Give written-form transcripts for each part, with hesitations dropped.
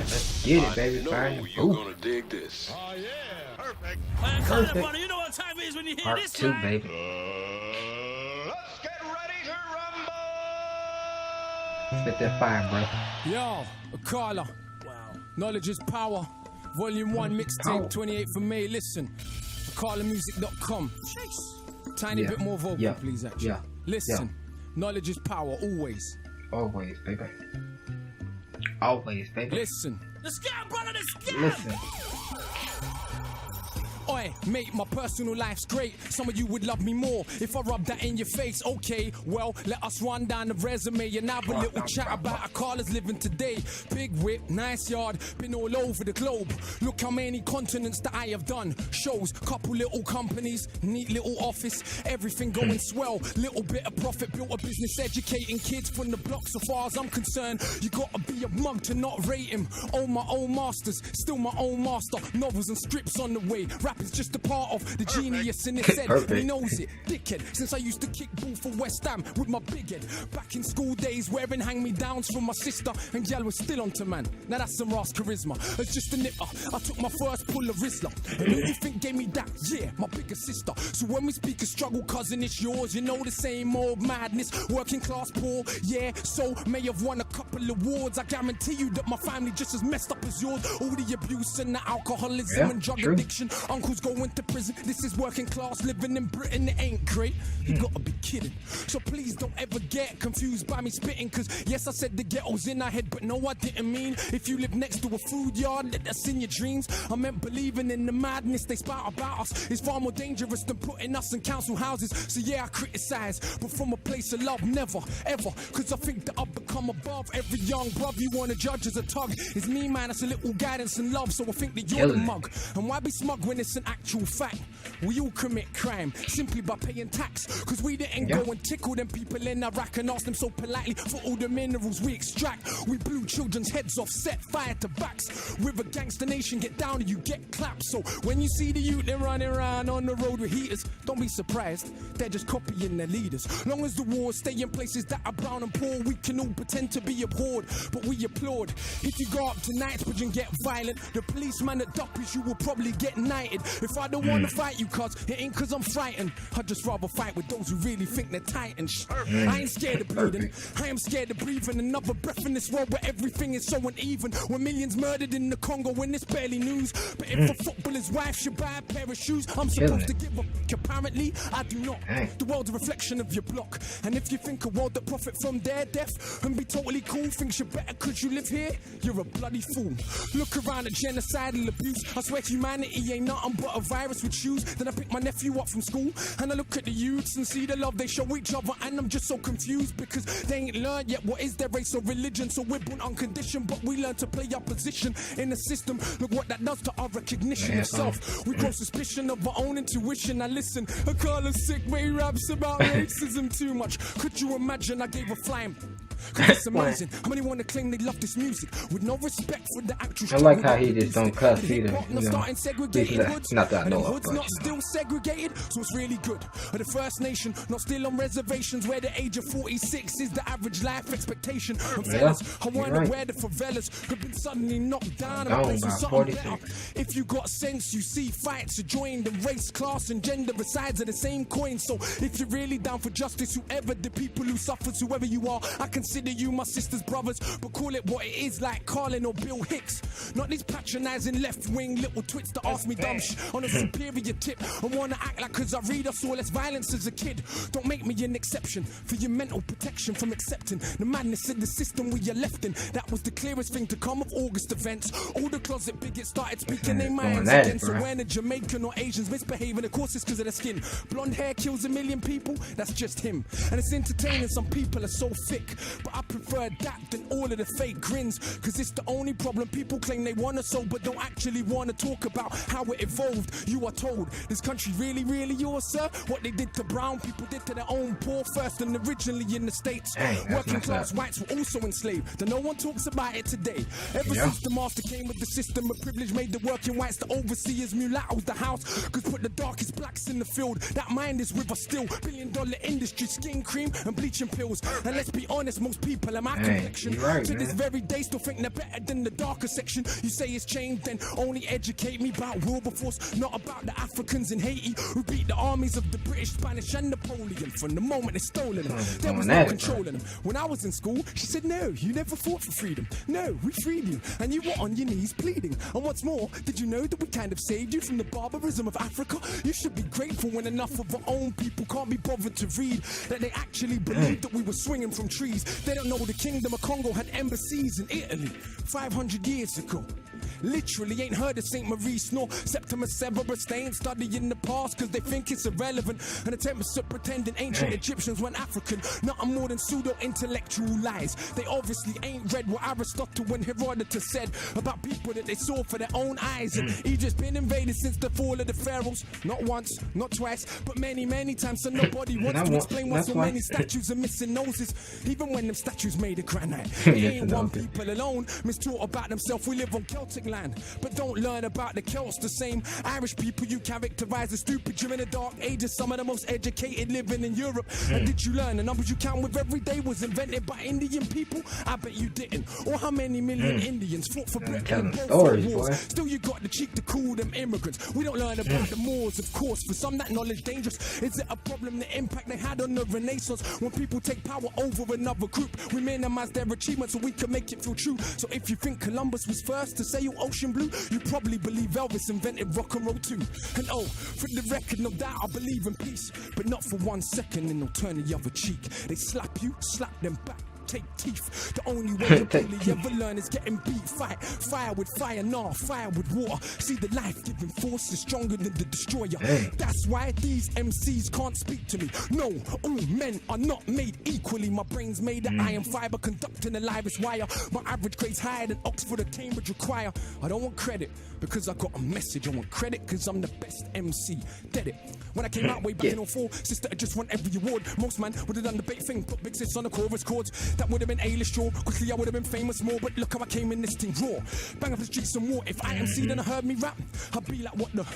Alright, let's get it, baby. Fire. You're gonna dig this. Oh yeah, perfect. Perfect. Buddy, you know what time it is when you hear Part this, 2, right? baby. Let's get ready to rumble. Spit that fire, bro. Yo, Akala. Wow. Knowledge is power. Volume 1 Power. mixtape, 28th of May. Listen, AkalaMusic.com. Tiny bit more vocal, please, actually. Yeah. Listen, knowledge is power, always. Always, baby. Always, baby. Listen. The scam, brother, the scam! Listen. Oi, mate, my personal life's great. Some of you would love me more if I rub that in your face. Okay, well, let us run down the resume and have a little chat about Akala's living today. Big whip, nice yard, been all over the globe. Look how many continents that I have done. Shows, couple little companies, neat little office, everything going swell. Little bit of profit, built a business educating kids from the block. So far as I'm concerned, you gotta be a mug to not rate him. Own my own masters, still my own master. Novels and strips on the way. Rap is just a part of the genius in his head. He knows it, dickhead. Since I used to kick ball for West Ham with my big head. Back in school days, wearing hand-me-downs from my sister, and Yell was still onto man. Now that's some Ross charisma. As just a nipper, I took my first pull of Rizzler. And who you think gave me that? Yeah, my bigger sister. So when we speak of struggle, cousin, it's yours. You know the same old madness. Working class poor, yeah. So may have won a couple awards. I guarantee you that my family just as messed up as yours. All the abuse and the alcoholism and drug addiction. Uncles going to prison. This is working class living in Britain. It ain't great. You gotta be kidding. So please don't ever get confused by me spitting. Cause yes, I said the ghetto's in our head, but no, I didn't mean if you live next to a food yard, that's in your dreams. I meant believing in the madness they spout about us is far more dangerous than putting us in council houses. So yeah, I criticize, but from a place of love, never, ever. Cause I think that I've become above every young bruv you wanna judge as a tug. It's me, man, it's a little guidance and love. So I think that you're the mug. And why be smug when it's an actual fact? We all commit crime simply by paying tax. Cause we didn't go and tickle them people in Iraq and ask them so politely for all the minerals we extract. We blew children's heads off, set fire to backs. We're a gangster nation, get down and you get clapped. So when you see the youth them running around on the road with heaters, don't be surprised, they're just copying their leaders. Long as the wars stay in places that are brown and poor, we can all pretend to be abhorred, but we applaud. If you go up to Knightsbridge and get violent, the policeman that duppies you will probably get knighted. If I don't want to fight you, cuz it ain't cause I'm frightened, I'd just rather fight with those who really think they're titans. I ain't scared of bleeding, I am scared of breathing another breath in this world where everything is so uneven. When millions murdered in the Congo when it's barely news. But if a footballer's wife should buy a pair of shoes, I'm supposed to give a apparently I do not. The world's a reflection of your block, and if you think a world that profit from their death and be totally cool thinks you're better cause you live here, you're a bloody fool. Look around at genocidal abuse, I swear humanity ain't nothing but a virus with shoes. Then I pick my nephew up from school and I look at the youths and see the love they show each other, and I'm just so confused because they ain't learned yet what is their race or religion. So we're born unconditioned, but we learn to play our position in the system. Look what that does to our recognition of self. We grow suspicion of our own intuition. Now listen, Akala's sick, but he raps about racism too much. Could you imagine I gave a flying? Cause it's amazing how many wanna claim they love this music with no respect for the actual. I like how he just don't cuss either. You know, not that no hoods not still segregated, so it's really good. The First Nation not still on reservations where the age of 46 is the average life expectation. And fellas, I wonder where the favelas have been suddenly knocked down and replaced with something better. If you got sense, you see fights are joined, and race, class, and gender are sides of the same coin. So if you're really down for justice, whoever the people who suffers, whoever you are, I consider you my sister's brothers, but call it what it is, like Carlin or Bill Hicks. Not these patronizing left-wing little twits that ask me dumb shit on a superior tip and wanna act like cause I read I saw less violence as a kid. Don't make me an exception for your mental protection from accepting the madness in the system we are left in. That was the clearest thing to come of August events. All the closet bigots started speaking their minds again. So when a Jamaican or Asians misbehaving, of course it's cause of their skin. Blonde hair kills a million people, that's just him. And it's entertaining, some people are so thick, but I prefer that than all of the fake grins. Cause it's the only problem, people claim they wanna solve but don't actually wanna talk about how it evolved. You are told this country really, really yours, sir? What they did to brown people did to their own poor first, and originally in the States. Working class whites were also enslaved, though no one talks about it today. Ever since the master came with the system of privilege, made the working whites the overseers, mulattoes the house, cause put the darkest blacks in the field. That mind is with us still. $1 billion industry, skin cream and bleaching pills. And let's be honest, Most people are my complexion. To this very day, still think they're better than the darker section. You say it's changed, then only educate me about Wilberforce, not about the Africans in Haiti who beat the armies of the British, Spanish, and Napoleon. From the moment they stolen them, there was no controlling them. When I was in school, she said, no, you never fought for freedom. No, we freed you, and you were on your knees pleading. And what's more, did you know that we kind of saved you from the barbarism of Africa? You should be grateful when enough of our own people can't be bothered to read that they actually believed that we were swinging from trees. They don't know the Kingdom of Congo had embassies in Italy 500 years ago. Literally ain't heard of St. Maurice nor Septimus Severus. They ain't studying the past cause they think it's irrelevant. And attempts at pretending ancient Egyptians weren't African, nothing more than pseudo-intellectual lies. They obviously ain't read what Aristotle and Herodotus said about people that they saw for their own eyes. And Egypt's been invaded since the fall of the pharaohs. Not once, not twice, but many, many times. So nobody wants to explain why so many statues are missing noses, even when them statues made of granite. It ain't one people alone mistaught about themselves. We live on Celtic land, but don't learn about the Celts. The same Irish people you characterize as stupid during the dark ages, some of the most educated living in Europe. And did you learn the numbers you count with every day was invented by Indian people? I bet you didn't. Or how many million Indians fought for Britain in both wars? Still you got the cheek to call them immigrants. We don't learn about the Moors, of course. For some that knowledge dangerous. Is it a problem, the impact they had on the Renaissance? When people take power over another group, we minimize their achievements so we can make it feel true. So if you think Columbus was first to sail ocean blue, you probably believe Elvis invented rock and roll too. And oh, for the record, no doubt I believe in peace, but not for 1 second, and they'll turn the other cheek. They slap you, slap them back. Take teeth. The only way you really ever learn is getting beat. Fight fire with fire, nah, fire with water. See, the life-giving force is stronger than the destroyer. That's why these MCs can't speak to me. No, all men are not made equally. My brain's made of iron fiber, conducting the livest wire. My average grade's higher than Oxford or Cambridge require. I don't want credit because I got a message. I want credit because I'm the best MC. Dead it. When I came out way back in 04, sister, I just won every award. Most man would have done the bait thing, put big sis on the chorus chords. That would have been A-list draw. Quickly I would have been famous more, but look how I came in this thing raw. Bang up the streets some more. If I MC then I heard me rap, I'd be like, what the?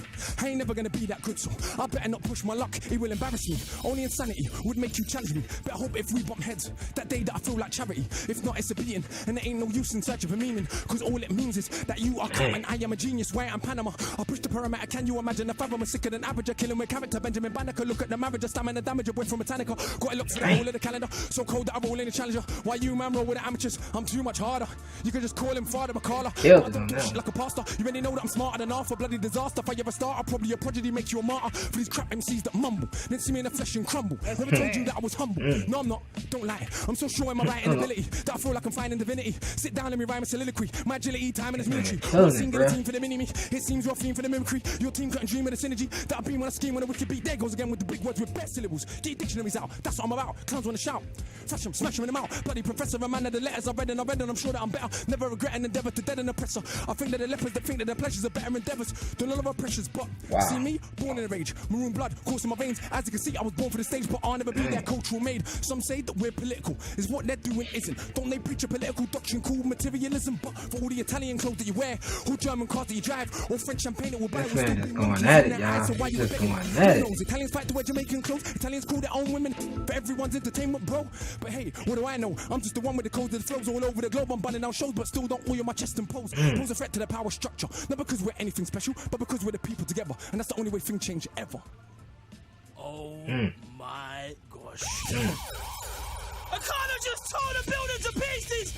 I ain't never gonna be that good, so I better not push my luck. It will embarrass me. Only insanity would make you challenge me. Better hope if we bump heads that day that I feel like charity. If not, it's a beating, and there ain't no use in searching for meaning. Cause all it means is that you are calm and I am a genius. Why I'm Panama. I push the parameter. Can you imagine if I'm sicker than average? I killing with character. Benjamin Banneker. Look at the marriage. I stamina damage. A boy from Botanica. Got it look for the whole of the calendar. So cold that I roll in a challenger. Why you man roll with the amateurs? I'm too much harder. You can just call him Father Akala. I don't do shit like a pastor. You already know that I'm smarter than half a bloody disaster. If I ever start, I'll probably a prodigy, make you a martyr for these crap MCs that mumble. Then see me in the flesh and crumble. Never told you that I was humble. No, I'm not. Don't lie. I'm so sure in my writing ability that I feel like I'm finding divinity. Sit down and me rhyme a soliloquy. My agility, time in this military. One single team for the mini-me. It seems you're a theme for the mimicry. Your team couldn't dream of the synergy that I bring when I scheme when a wicked beat. There goes again with the big words with best syllables. Get your dictionaries out. That's what I'm about. Clowns wanna shout. Flash them, smash them in the mouth. Bloody professor, a man of the letters I read and I'm sure that I'm better. Never regret an endeavor to dead an oppressor. I think that the lepers that think that their pleasures are better endeavors than all of our pressures. But see me, born in a rage, maroon blood coursing my veins. As you can see, I was born for the stage, but I'll never be their cultural maid. Some say that we're political, is what they're doing isn't. Don't they preach a political doctrine called materialism? But for all the Italian clothes that you wear, or German cars that you drive, or French champagne that will buy, this man is going at it, y'all. So why you just going at it. Italians fight to wear Jamaican clothes. Italians call their own women for everyone's entertainment, bro. But hey, what do I know? I'm just the one with the codes that flows all over the globe. I'm bunning out shows, but still don't oil my chest and pose. Pose a threat to the power structure. Not because we're anything special, but because we're the people together. And that's the only way things change ever. Oh my gosh. Akala just tore the building to pieces.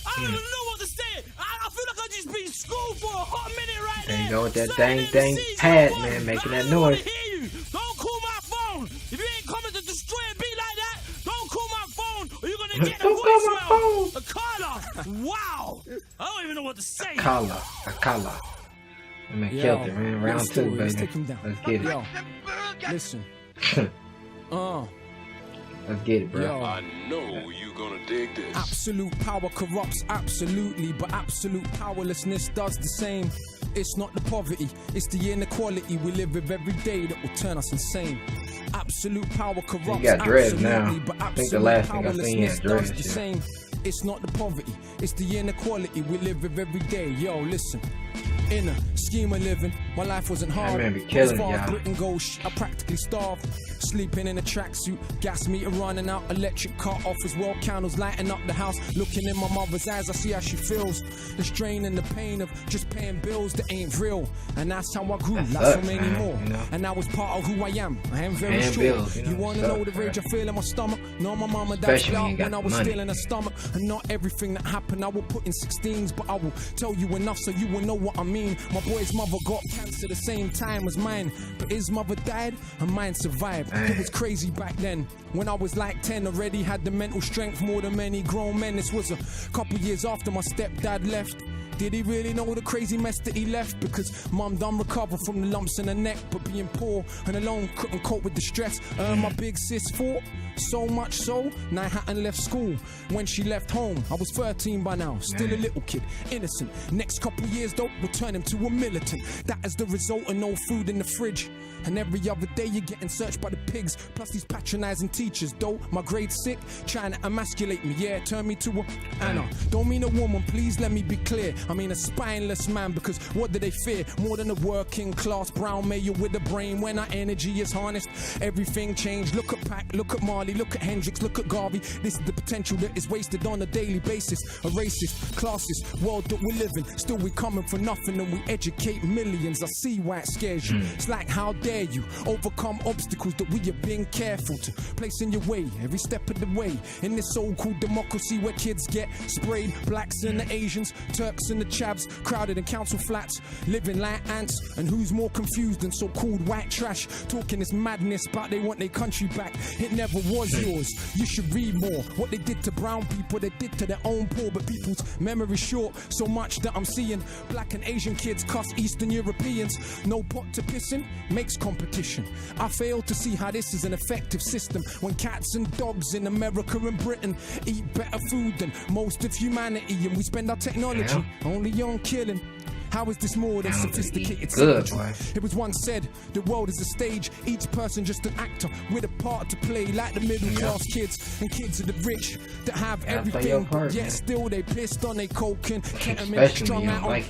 I don't even know what to say. I feel like I just been schooled for a hot minute right there. There you go with that dang pad, man, making that noise. Don't call my phone. If you ain't coming to destroy a beat like that, don't call my phone or you're gonna get a voicemail. Akala, wow. I don't even know what to say. Akala. I mean, killed it, man. Round 2, baby. Let's get it. Yo, listen. Let's get it, bro. Yo. I know you gonna dig this. Absolute power corrupts, absolutely, but absolute powerlessness does the same. It's not the poverty, it's the inequality we live with every day that will turn us insane. Absolute power corrupts, you got dreads absolutely, now. but I think the last thing I seen you powerlessness had dreads, does the same. It's not the poverty, it's the inequality we live with every day. Yo, listen, in a scheme of living, My life wasn't hard. man be As killing far as y'all. Britain goes, I practically starved. Sleeping in a tracksuit, gas meter running out, electric cut off as well, candles lighting up the house. Looking in my mother's eyes, I see how she feels. The strain and the pain of just paying bills that ain't real. And that's how I grew, like so sucks, many man, more. you know? And that was part of who I am. I am very Paying sure. bills, you you know, wanna sucks, know the rage I man. feel in my stomach? No, my mama died Especially when you out got when I was money. still in her stomach. And not everything that happened I will put in 16s, but I will tell you enough so you will know what I mean. My boy's mother got cancer the same time as mine, but his mother died and mine survived. It was crazy back then. When I was like 10, already had the mental strength more than many grown men. This was a couple years after my stepdad left. Did he really know the crazy mess that he left? Because mum done recover from the lumps in her neck, but being poor and alone couldn't cope with the stress. My big sis fought, so much so, now I hadn't left school. When she left home, I was 13 by now, still a little kid, innocent. Next couple years though, will turn him to a militant. That is the result of no food in the fridge. And every other day you're getting searched by the pigs. Plus these patronizing teachers, though. My grade sick, trying to emasculate me. Yeah, turn me to a Anna. Don't mean a woman, please let me be clear. I mean a spineless man, because what do they fear? More than a working class brown male with a brain. When our energy is harnessed, everything changed. Look at Pac, look at Marley, look at Hendrix, look at Garvey. This is the potential that is wasted on a daily basis. A racist, classist world that we live in. Still we coming for nothing and we educate millions. I see why it scares you. It's like, how dare you overcome obstacles that we have been careful to place in your way every step of the way. In this so-called democracy where kids get sprayed, blacks and the Asians, Turks and the Chavs, crowded in council flats, living like ants. And who's more confused than so-called white trash, talking this madness about they want their country back. It never was yours. You should read more. What they did to brown people, they did to their own poor. But people's memory short, so much that I'm seeing black and Asian kids cuss Eastern Europeans. No pot to piss in makes competition. I fail to see how this is an effective system when cats and dogs in America and Britain eat better food than most of humanity, and we spend our technology only on killing. How is this more than sophisticated surgery? It was once said, the world is a stage, each person just an actor with a part to play, like the middle class kids and kids of the rich that have everything, but yet still they pissed on their coke and ketamine strung out on.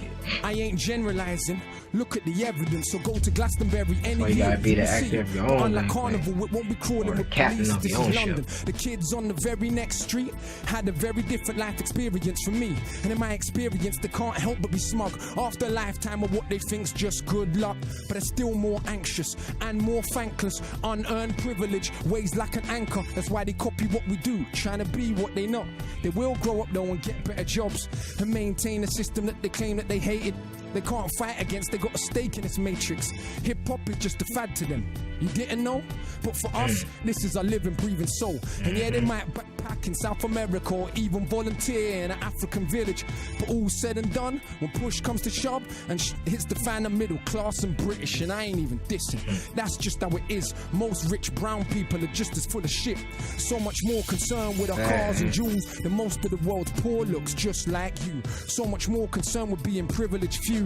I ain't generalizing. Look at the evidence, so go to Glastonbury any year. Be the actor of your own. Unlike Carnival, it won't be crawling with police. This is London. The kids on the very next street had a very different life experience from me, and in my experience, they can't help but be smug. After a lifetime of what they think's just good luck, but they're still more anxious and more thankless. Unearned privilege weighs like an anchor. That's why they copy what we do, trying to be what they not. They will grow up though and get better jobs and maintain a system that they claim that they hated. They can't fight against, they got a stake in this matrix. Hip-hop is just a fad to them. You didn't know? But for us, this is our living, breathing soul. And yeah, they might backpack in South America or even volunteer in an African village. But all said and done, when push comes to shove and hits the fan of middle class and British, and I ain't even dissing. That's just how it is. Most rich brown people are just as full of shit. So much more concerned with our cars and jewels than most of the world's poor looks just like you. So much more concerned with being privileged few.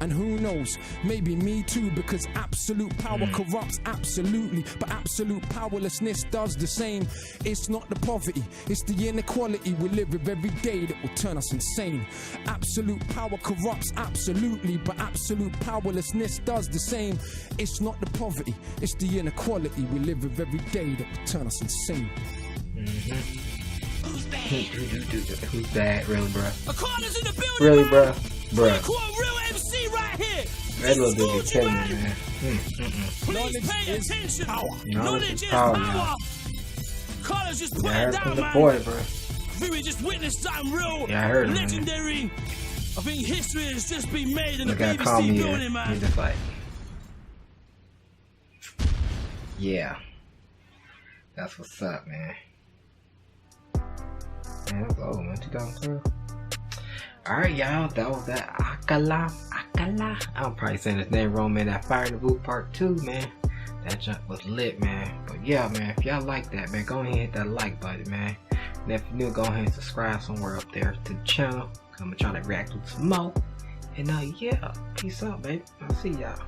And who knows, maybe me too, because absolute power corrupts absolutely, but absolute powerlessness does the same. It's not the poverty, it's the inequality we live with every day that will turn us insane. Absolute power corrupts absolutely, but absolute powerlessness does the same. It's not the poverty, it's the inequality we live with every day that will turn us insane. Who's bad? Really, bro? Akala's in the building, Really, man. bro? Bro. Real MC right here. That little dude be killing me, man. Please pay attention. Knowledge is power. Akala's just put Yeah, I it heard down, from the man. boy, bro. I think we just witnessed something real legendary. I think history has just been made in the BBC building, man. He's just like, yeah. That's what's up, man. Man, that was old, man. 2012. Alright, y'all. That was that Akala. I'm probably saying his name wrong, man. That Fire in the Boot Part 2, man. That junk was lit, man. But yeah, man. If y'all like that, man, go ahead and hit that like button, man. And if you're new, go ahead and subscribe somewhere up there to the channel. I'm trying to react to some more. And yeah, peace out, baby. I'll see y'all.